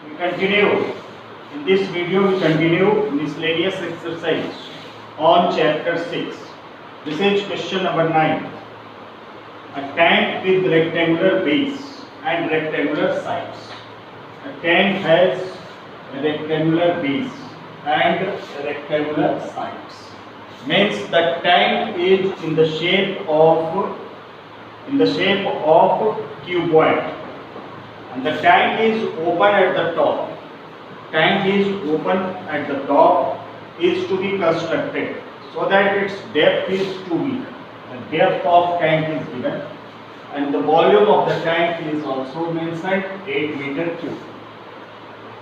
We continue. In this video, we continue miscellaneous exercise on chapter 6. This is question number 9. A tank with rectangular base and rectangular sides. A tank has a rectangular base and rectangular sides. Means the tank is in the shape of cuboid, and the tank is open at the top. Tank is open at the top is to be constructed so that its depth is 2 meters. The depth of tank is given, and the volume of the tank is also mentioned, 8 meter cube.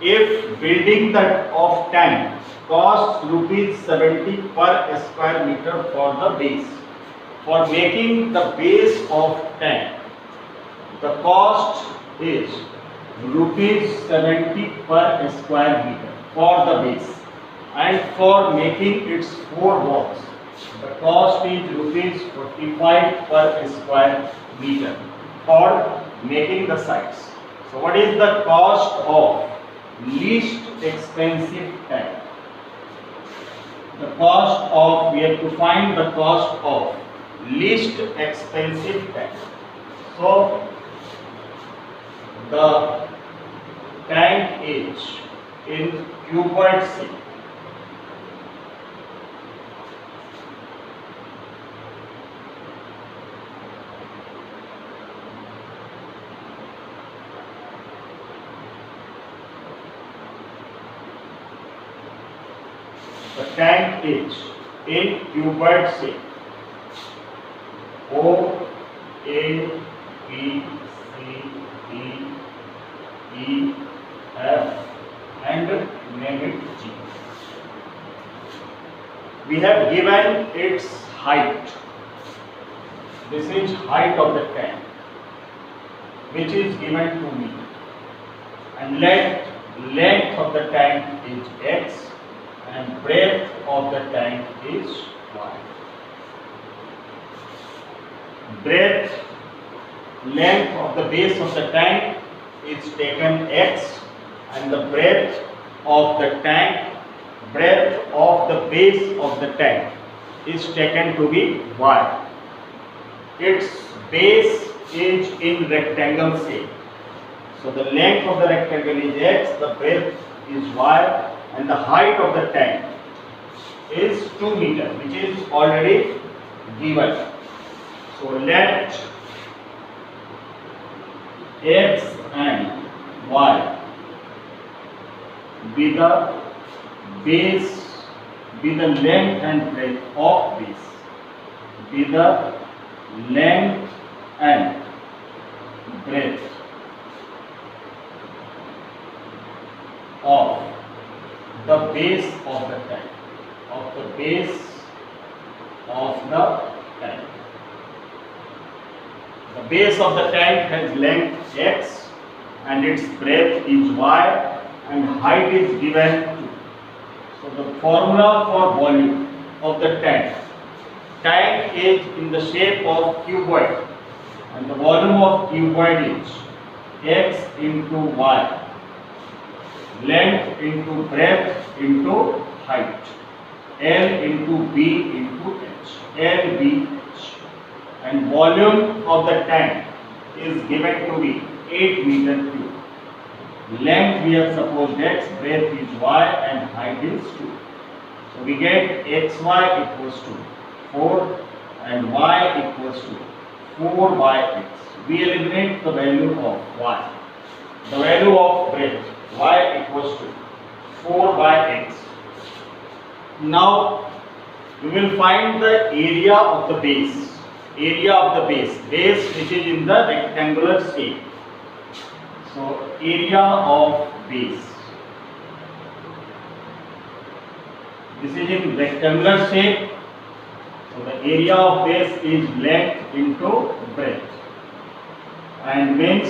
If building of tank costs ₹70 per square meter for the base, for making the base of tank, the cost is ₹70 per square meter for the base, and for making its 4 walls, the cost is ₹45 per square meter for making the sides. So what is the cost of least expensive tank? The cost of, we have to find the cost of least expensive tank. So the tank is in cuboid shape. The tank is in cuboid shape. O, A, B, C, D, E, F, and name it G. We have given its height. This is height of the tank, which is given to me, and length of the tank is X, and breadth of the tank is Y. Length of the base of the tank is taken X, and the breadth of the base of the tank is taken to be Y. Its base is in rectangle shape. So the length of the rectangle is X, the breadth is Y, and the height of the tank is 2 meters, which is already given. So let X and Y be the base, be the length and breadth of base, be the length and breadth of the base of the tank, The base of the tank has length X, and its breadth is Y, and height is given 2. So the formula for volume of the tank is in the shape of cuboid, and the volume of cuboid is X into Y, length into breadth into height, L into B into H, LBH, and volume of the tank is given to be 8 meter cube. Length we have supposed X, breadth is Y, and height is 2. So we get XY equals to 4 and Y equals to 4 by X. We eliminate the value of Y. The value of breadth Y equals to 4 by X. Now we will find the area of the base. Base which is in the rectangular shape. So area of base. This is in rectangular shape. So the area of base is length into breadth, and means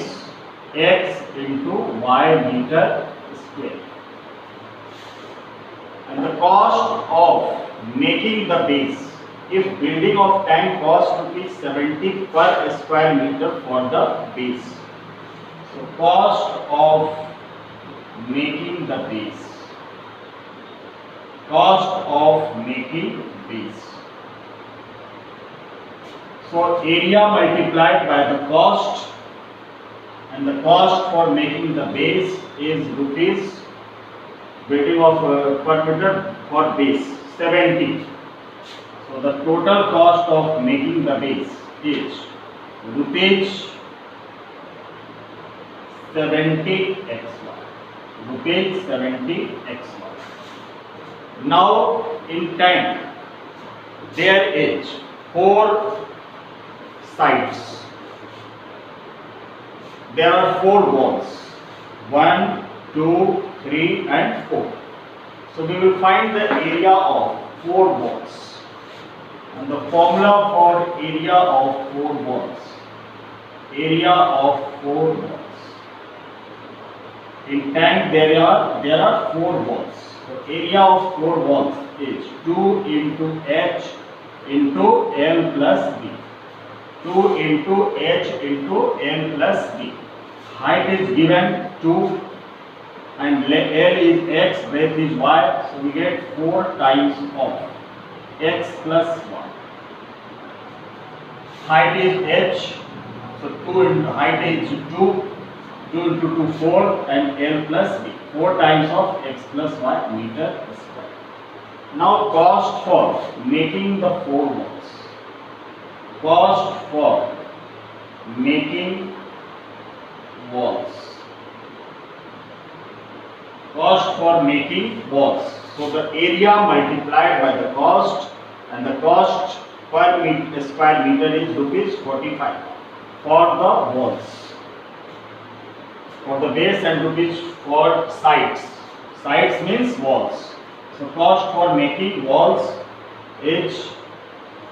X into Y meter square. And the cost of making the base, if building of tank costs ₹70 per square meter for the base. So cost of making the base. Cost of making base. So area multiplied by the cost, and the cost for making the base is rupees, weighting of per meter for base 70. So the total cost of making the base is rupees 70 xy. Rupees 70 xy. Now in tank there is 4 sides. There are 4 walls, 1, 2, 3 and 4. So we will find the area of 4 walls, and the formula for area of 4 walls. Area of 4 walls. In tank there are 4 walls. So area of 4 walls is 2 into H into L plus B. 2 into H into L plus B. Height is given 2 and L is X, breadth is Y. So we get 4 times of X plus 1. Height is H. So 2 into height is 2. 2 into 2 4 and L plus B. 4 times of X plus Y meter square. Now cost for making the 4 walls. Cost for making walls. Cost for making walls. So the area multiplied by the cost, and the cost per square meter is rupees 45 for the walls. For the base and rupees for sides. Sides means walls. So cost for making walls is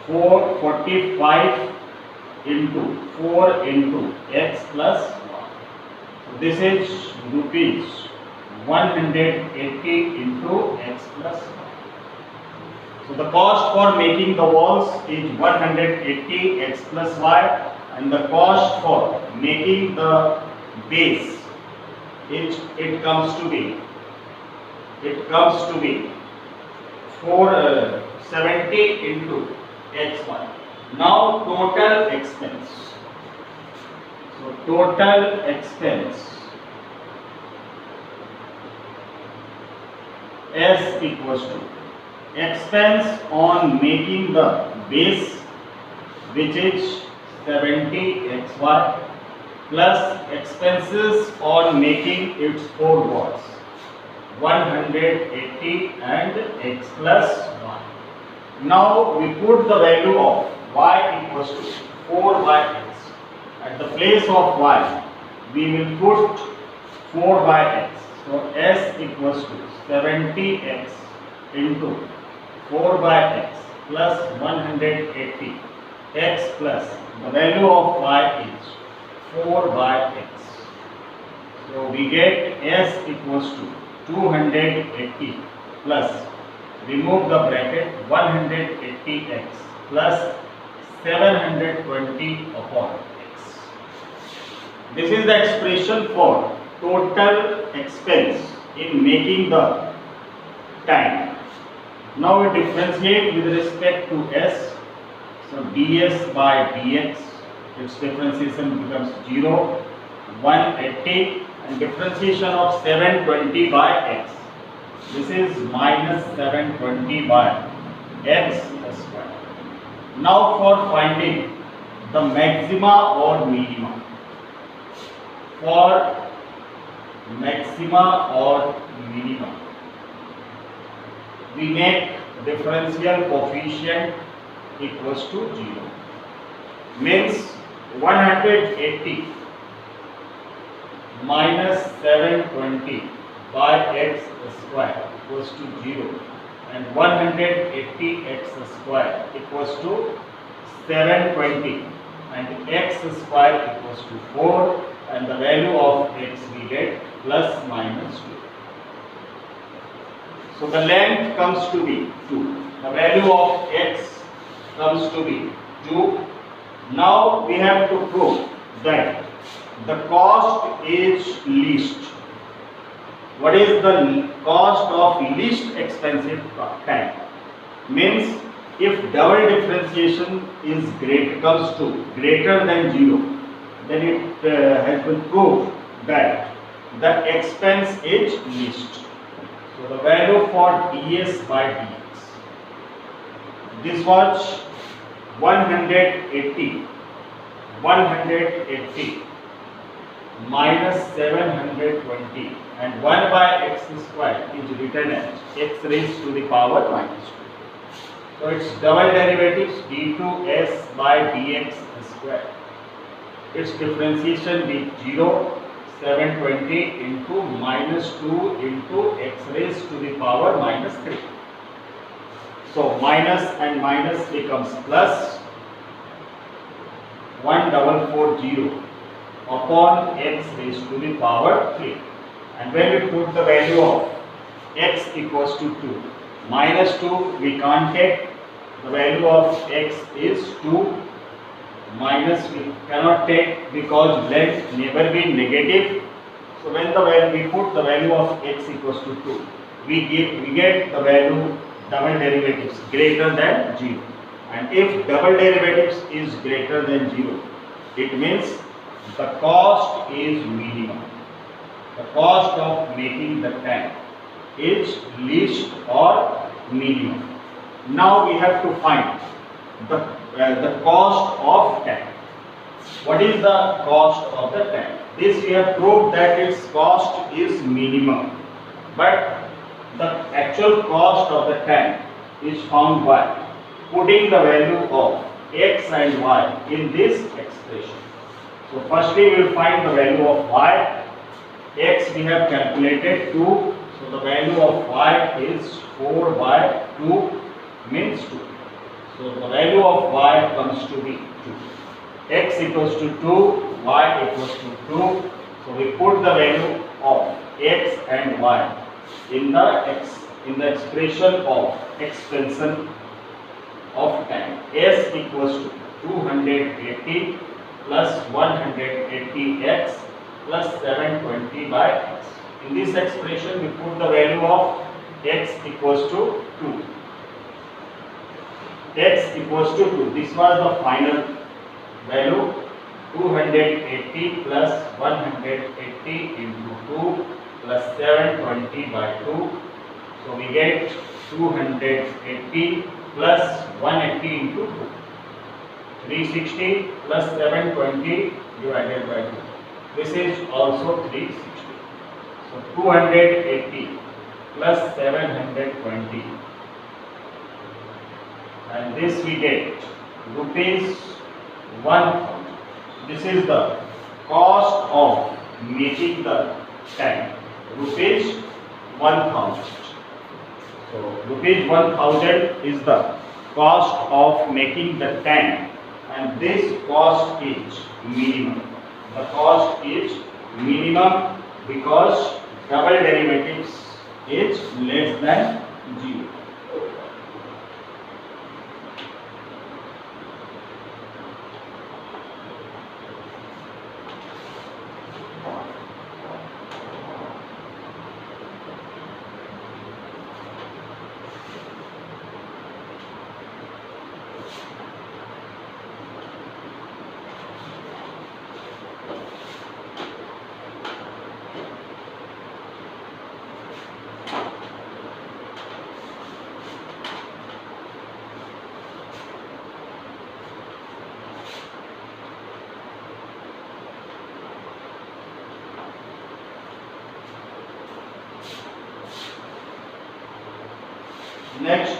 445 into 4 into X plus 1. So this is rupees 180 into X plus 1. So the cost for making the walls is 180 X plus Y, and the cost for making the base it comes to be 470 into xy. Now total expense. So total expense S equals to expense on making the base, which is 70 xy, plus expenses on making its 4 walls, 180 and X plus 1. Now we put the value of y equals to 4 by x. At the place of y, we will put 4 by x. So S equals to 70x into 4 by x plus 180 x plus the value of y is 4 by x. So we get S equals to 280 plus, remove the bracket, 180x plus 720 upon x. This is the expression for total expense in making the tank. Now we differentiate with respect to S. So ds by dx, its differentiation becomes 0, 180, and differentiation of 720 by x. This is minus 720 by x square. Now for finding the maxima or minima. For maxima or minima, we make differential coefficient equals to 0. Means 180 minus 720 by x square equals to 0, and 180 x square equals to 720, and x square equals to 4, and the value of x we get plus minus 2. So the length comes to be 2. The value of x comes to be 2. Now we have to prove that the cost is least. what is the cost of least expensive tank? Means if double differentiation is comes to greater than 0, then it has been proved that the expense is least. So the value for ds by dx, this was 180 minus 720, and 1 by x square is written as x raised to the power minus 2. So its double derivatives d2s by dx square. Its differentiation with 0, 720 into minus 2 into x raised to the power minus 3. So minus and minus becomes plus 1440 upon x raised to the power 3. And when we put the value of x equals to 2, minus 2 we can't take, the value of x is 2, minus we cannot take because let never be negative. So when we put the value of x equals to 2, we get the value double derivatives greater than 0. And if double derivatives is greater than 0, it means the cost is minimum. The cost of making the tank is least or minimum. Now we have to find the cost of tank. What is the cost of the tank? This we have proved that its cost is minimum, but the actual cost of the tank is found by putting the value of x and y in this expression. So firstly we will find the value of y. X we have calculated 2, so the value of y is 4 by 2 means 2. So the value of y comes to be 2. X equals to 2, y equals to 2. So we put the value of x and y in the expression of expansion of tank. S equals to 280 plus 180x plus 720 by x. In this expression we put the value of x equals to 2. X equals to 2. This was the final value. 280 plus 180 into 2 plus 720 by 2. So we get 280 plus 180 into 2. 360 plus 720 divided by 2. This is also 360. So 280 plus 720. And this we get rupees 1000. This is the cost of making the tank, rupees 1000. So rupees 1000 is the cost of making the tank, and this cost is minimum. The cost is minimum because double derivatives is less than 0. Next,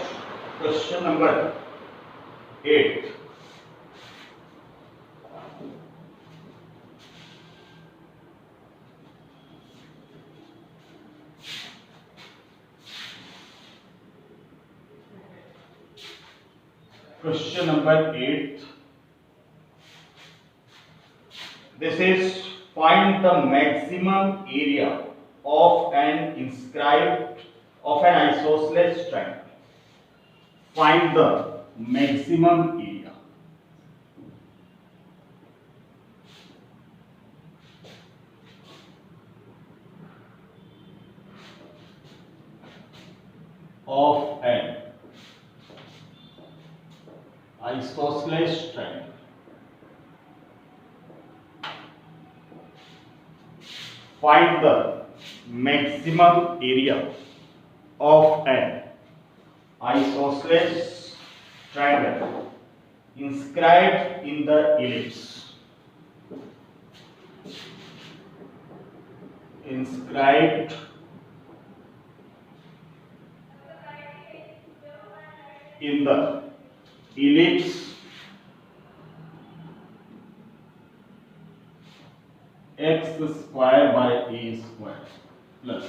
question number 8. Question number 8. This is find the maximum area of an isosceles triangle. Find the maximum area. of an isosceles triangle. Find the maximum area of an isosceles triangle inscribed in the ellipse. Inscribed in the ellipse x square by a square plus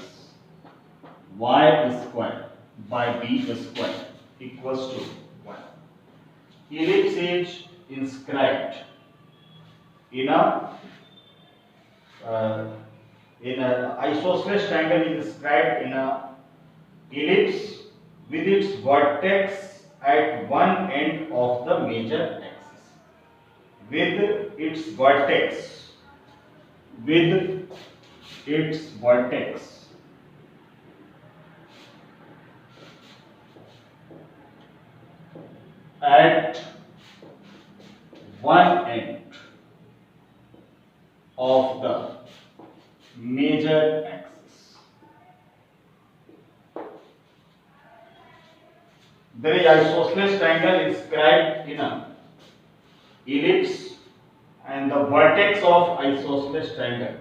y square by b square equals to 1. Ellipse is inscribed in a isosceles triangle is inscribed in a ellipse with its vertex at one end of the major axis. With its vertex at one end of the major axis. There is isosceles triangle inscribed in a ellipse, and the vertex of isosceles triangle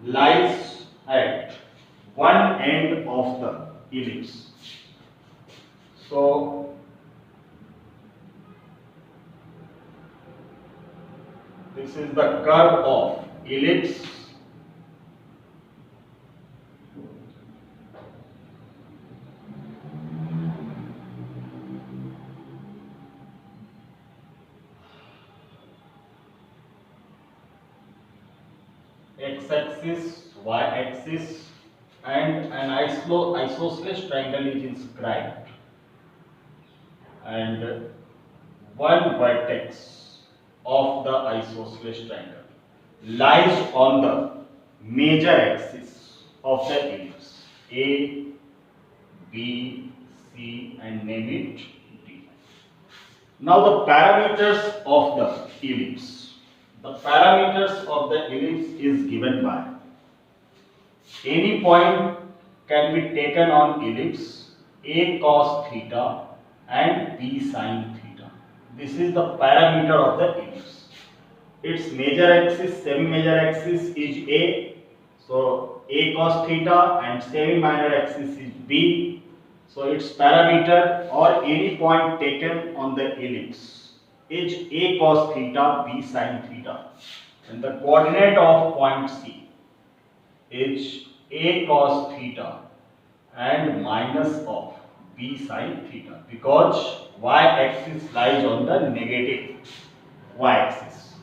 lies at one end of the ellipse. So this is the curve of ellipse. X-axis, y-axis, and an isosceles triangle is inscribed, and one vertex of the isosceles triangle lies on the major axis of the ellipse A, B, C, and name it D. Now the parameters of the ellipse. The parameters of the ellipse is given by any point can be taken on ellipse A cos theta and B sin theta. This is the parameter of the ellipse. Its major axis, semi-major axis is A, so A cos theta, and semi-minor axis is B. So its parameter or any point taken on the ellipse is A cos theta, B sin theta, and the coordinate of point C is A cos theta and minus of B sin theta, because y-axis lies on the negative y-axis.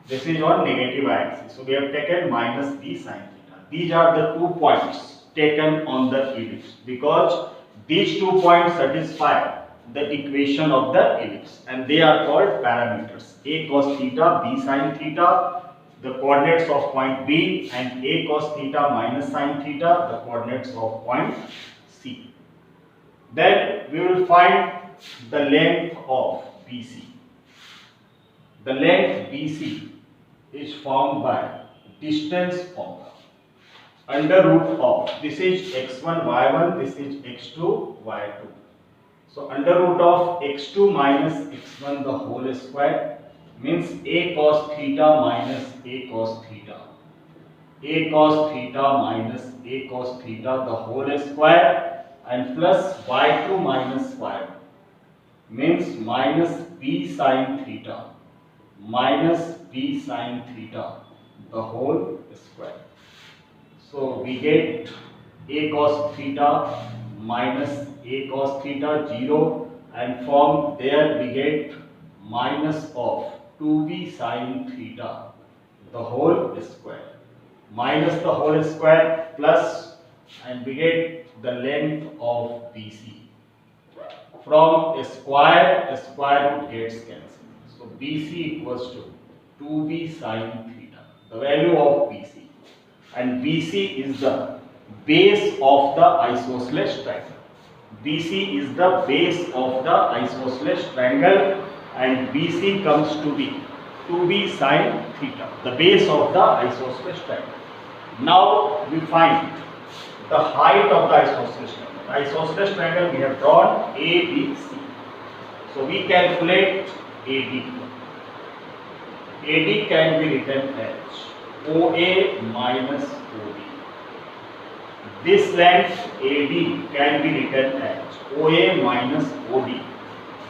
This is on negative y-axis, so we have taken minus B sin theta. These are the 2 points taken on the ellipse, because these 2 points satisfy the equation of the ellipse, and they are called parameters. A cos theta, B sin theta, the coordinates of point B, and A cos theta minus sin theta, the coordinates of point C. Then we will find the length of BC. The length BC is formed by distance formula. Under root of, this is x1 y1, this is x2 y2. So under root of x2 minus x1 the whole square means A cos theta minus A cos theta. A cos theta minus A cos theta the whole square, and plus y2 minus y1 means minus B sin theta minus B sin theta the whole square. So we get A cos theta minus A cos theta 0, and from there we get minus of 2B sin theta the whole square, minus the whole square plus, and we get the length of BC. From a square root gets cancelled. So BC equals to 2B sin theta, the value of BC, and BC is the base of the isosceles triangle. BC is the base of the isosceles triangle and BC comes to be 2b sine theta, the base of the isosceles triangle. Now we find the height of the isosceles triangle. The isosceles triangle we have drawn ABC. So we calculate AD. AD can be written as OA minus OB. This length AD can be written as OA minus OD.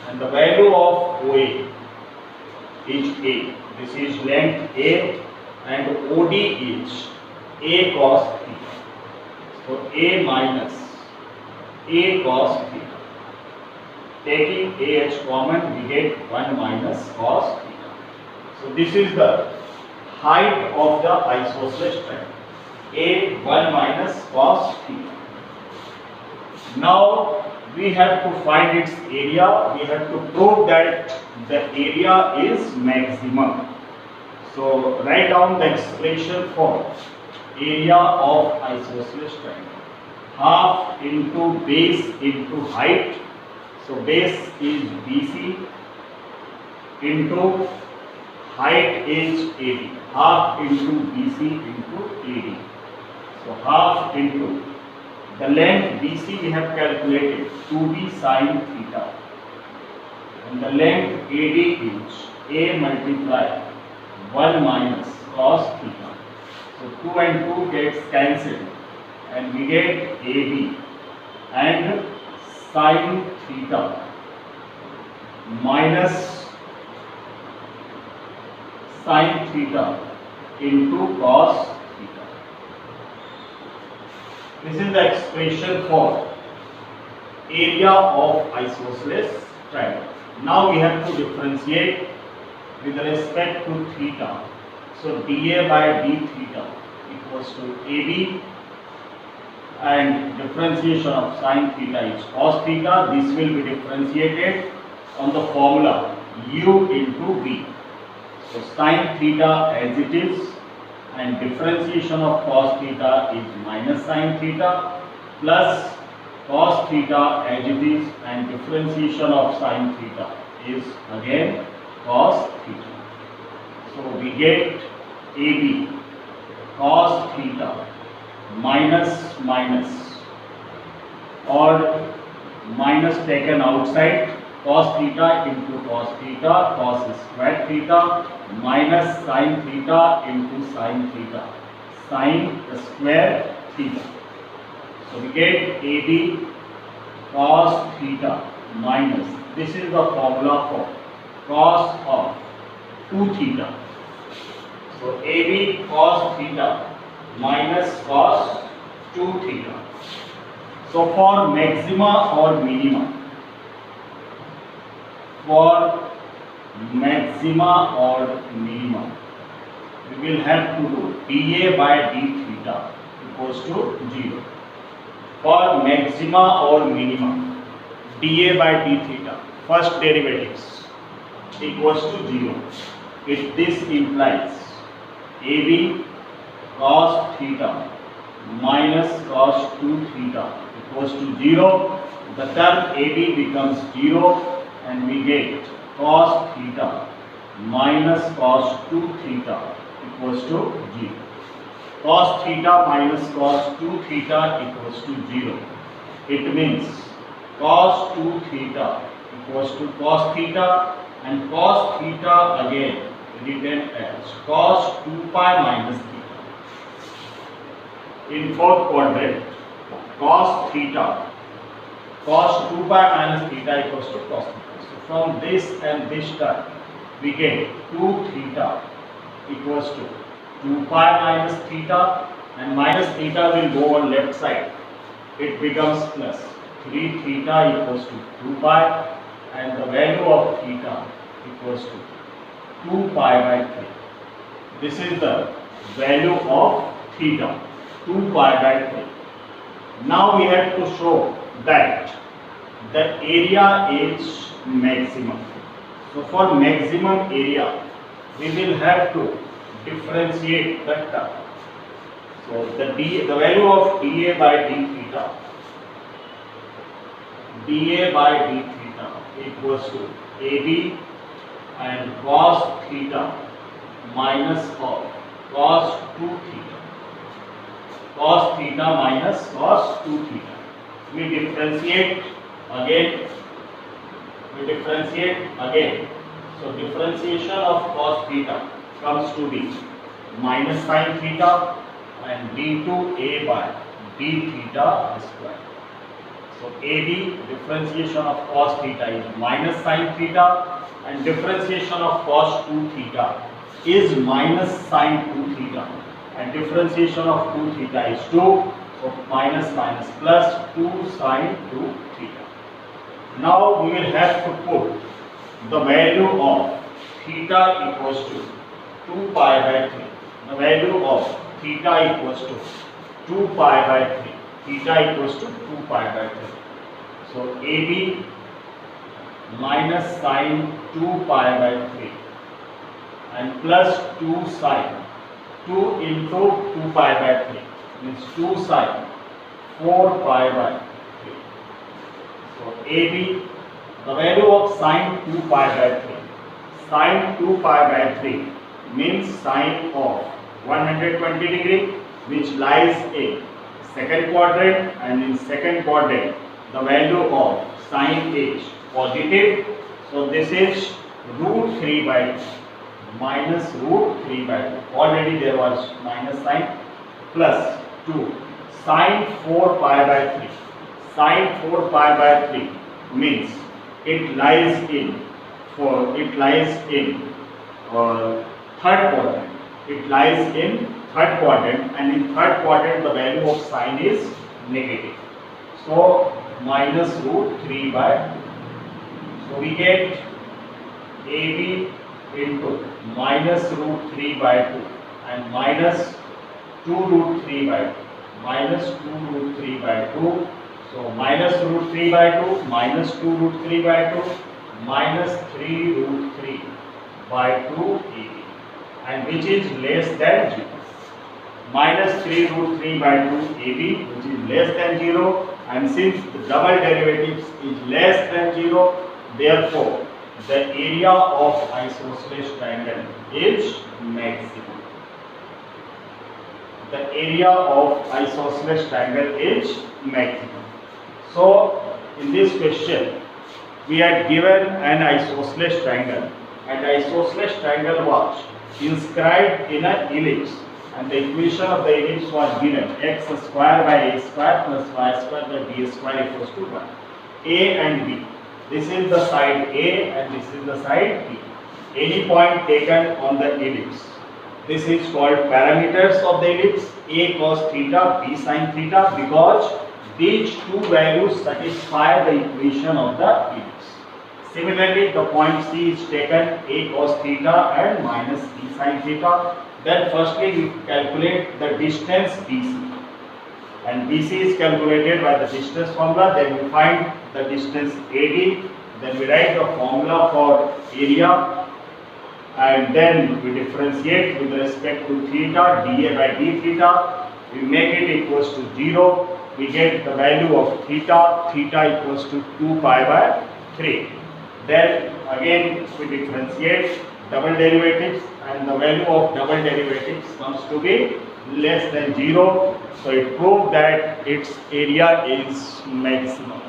And the value of OA is A. This is length A and OD is A cos theta. So A minus A cos theta. Taking A as common, we get 1 minus cos theta. So this is the height of the isosceles triangle. A 1 minus cos theta. Now we have to find its area. We have to prove that the area is maximum. So write down the expression for area of isosceles triangle. Half into base into height. So base is BC into height is AD. Half into BC into AD. So half into the length BC we have calculated 2b sine theta. And the length AD is A multiply 1 minus cos theta. So 2 and 2 gets cancelled and we get AB and sine theta minus sine theta into cos theta. This is the expression for area of isosceles triangle. Now we have to differentiate with respect to theta. So dA by d theta equals to AB and differentiation of sine theta is cos theta. This will be differentiated on the formula u into v. So sine theta as it is and differentiation of cos theta is minus sine theta plus cos theta as it is and differentiation of sine theta is again cos theta. So we get AB cos theta minus minus or minus taken outside cos theta into cos theta cos square theta minus sine theta into sine theta sine square theta. So we get AB cos theta minus, this is the formula for cos of 2 theta. So AB cos theta minus cos 2 theta. So for maxima or minima, for maxima or minimum, we will have to do dA by d theta equals to 0. For maxima or minimum, dA by d theta, first derivatives equals to 0. This implies AB cos theta minus cos 2 theta equals to 0. The term AB becomes 0 and we get cos theta minus cos 2 theta equals to 0. Cos theta minus cos 2 theta equals to 0. It means cos 2 theta equals to cos theta and cos theta again written as cos 2 pi minus theta. In fourth quadrant, cos theta, cos 2 pi minus theta equals to cos theta. So from this and this term, we get 2 theta equals to 2 pi minus theta and minus theta will go on left side. It becomes plus 3 theta equals to 2 pi and the value of theta equals to 2 pi by 3. This is the value of theta, 2 pi by 3. Now we have to show that the area is maximum. So for maximum area, we will have to differentiate the term. So the value of dA by d theta dA by d theta equals to AB and cos theta minus of cos 2 theta. Cos theta minus cos 2 theta. We differentiate again. So differentiation of cos theta comes to be minus sin theta and d2a by d theta square. So AB differentiation of cos theta is minus sin theta and differentiation of cos 2 theta is minus sin 2 theta and differentiation of 2 theta is 2. So minus minus plus 2 sin 2 theta. Now we will have to put the value of theta equals to 2 pi by 3. The value of theta equals to 2 pi by 3. Theta equals to 2 pi by 3. So AB minus sin 2 pi by 3 and plus 2 sin 2 into 2 pi by 3 means 2 sin 4 pi by 3. So AB, the value of sin 2 pi by 3. Sin 2 pi by 3 means sine of 120 degree which lies in second quadrant, and in second quadrant the value of sine is positive. So this is root 3 by 2 minus root 3 by 2. Already there was minus sign plus 2 sine 4 pi by 3. Sine 4 pi by 3 means it lies in third quadrant. It lies in third quadrant, and in third quadrant the value of sine is negative. So minus root 3 by 2. So we get AB into minus root 3 by 2 and minus 2 root 3 by 2. Minus 2 root 3 by 2. So minus root 3 by 2 minus 2 root 3 by 2 minus 3 root 3 by 2 AB, and which is less than 0. Minus 3 root 3 by 2 AB which is less than 0, and since the double derivatives is less than 0, therefore the area of isosceles triangle is maximum. The area of isosceles triangle is maximum. So in this question we had given an isosceles triangle, and isosceles triangle was inscribed in an ellipse, and the equation of the ellipse was given x square by a square plus y square by b square equals to 1. A and B. This is the side A and this is the side B. Any point taken on the ellipse. This is called parameters of the ellipse. A cos theta, B sin theta, because these two values satisfy the equation of the ellipse. Similarly, the point C is taken a cos theta and minus b sin theta. Then firstly we calculate the distance BC, and BC is calculated by the distance formula. Then we find the distance AD. Then we write the formula for area, and then we differentiate with respect to theta, dA by d theta. We make it equals to 0. We get the value of theta. Theta equals to 2 pi by 3. Then again we differentiate double derivatives, and the value of double derivatives comes to be less than 0. So it proves that its area is maximum.